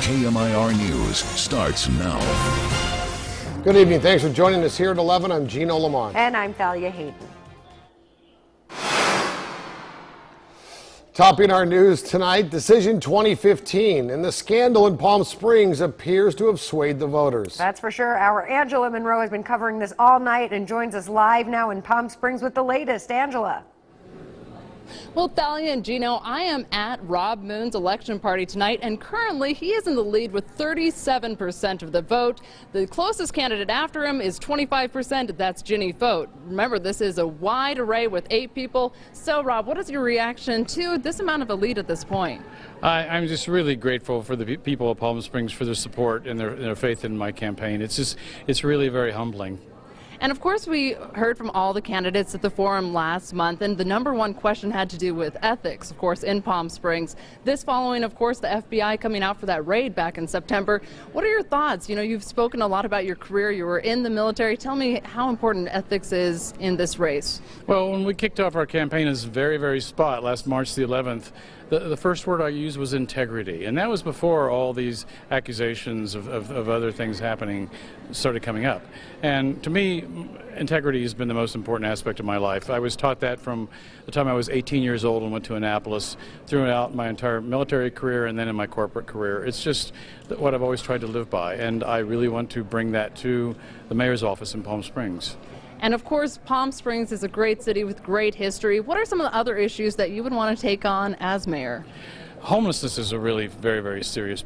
KMIR News starts now. Good evening. Thanks for joining us here at 11. I'm Gino Lamont. And I'm Thalia Hayden. Topping our news tonight, Decision 2015, and the scandal in Palm Springs appears to have swayed the voters. That's for sure. Our Angela Monroe has been covering this all night and joins us live now in Palm Springs with the latest. Angela. Well, Thalia and Gino, I am at Rob Moon's election party tonight, and currently he is in the lead with 37% of the vote. The closest candidate after him is 25%. That's Ginny Fote. Remember, this is a wide array with 8 people. So, Rob, what is your reaction to this amount of a lead at this point? I'm just really grateful for the people of Palm Springs for their support and their faith in my campaign. It's really very humbling. And of course, we heard from all the candidates at the forum last month, and the #1 question had to do with ethics, of course, in Palm Springs. This following, of course, the FBI coming out for that raid back in September. What are your thoughts? You know, you've spoken a lot about your career. You were in the military. Tell me how important ethics is in this race. Well, when we kicked off our campaign as very spot last March the 11th, the first word I used was integrity, and that was before all these accusations of other things happening started coming up. And to me, integrity has been the most important aspect of my life. I was taught that from the time I was 18 years old and went to Annapolis, throughout my entire military career and then in my corporate career. It's just what I've always tried to live by, and I really want to bring that to the mayor's office in Palm Springs. And of course, Palm Springs is a great city with great history. What are some of the other issues that you would want to take on as mayor? Homelessness is a really very serious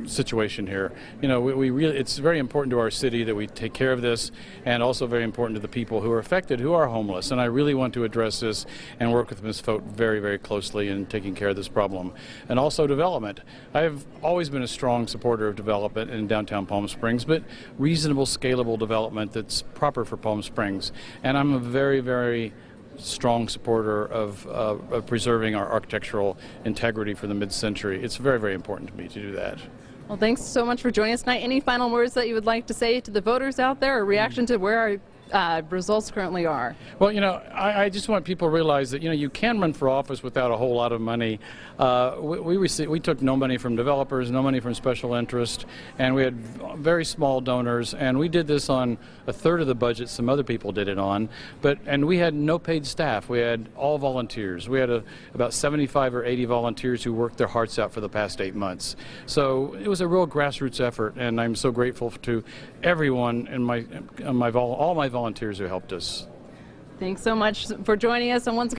situation here. You know, it's very important to our city that we take care of this, and also very important to the people who are affected, who are homeless. And I really want to address this and work with Ms. Fote very closely in taking care of this problem. And also development. I've always been a strong supporter of development in downtown Palm Springs, but reasonable, scalable development that's proper for Palm Springs. And I'm a very strong supporter of preserving our architectural integrity for the mid-century. It's very important to me to do that. Well, thanks so much for joining us tonight. Any final words that you would like to say to the voters out there, or reaction to where our results currently are? Well, you know, I just want people to realize that, you know, you can run for office without a whole lot of money. We took no money from developers, no money from special interest, and we had very small donors, and we did this on a third of the budget some other people did it on, and we had no paid staff. We had all volunteers. We had about 75 or 80 volunteers who worked their hearts out for the past 8 months. So it was a real grassroots effort, and I'm so grateful to everyone and all my volunteers who helped us. Thanks so much for joining us, and once again,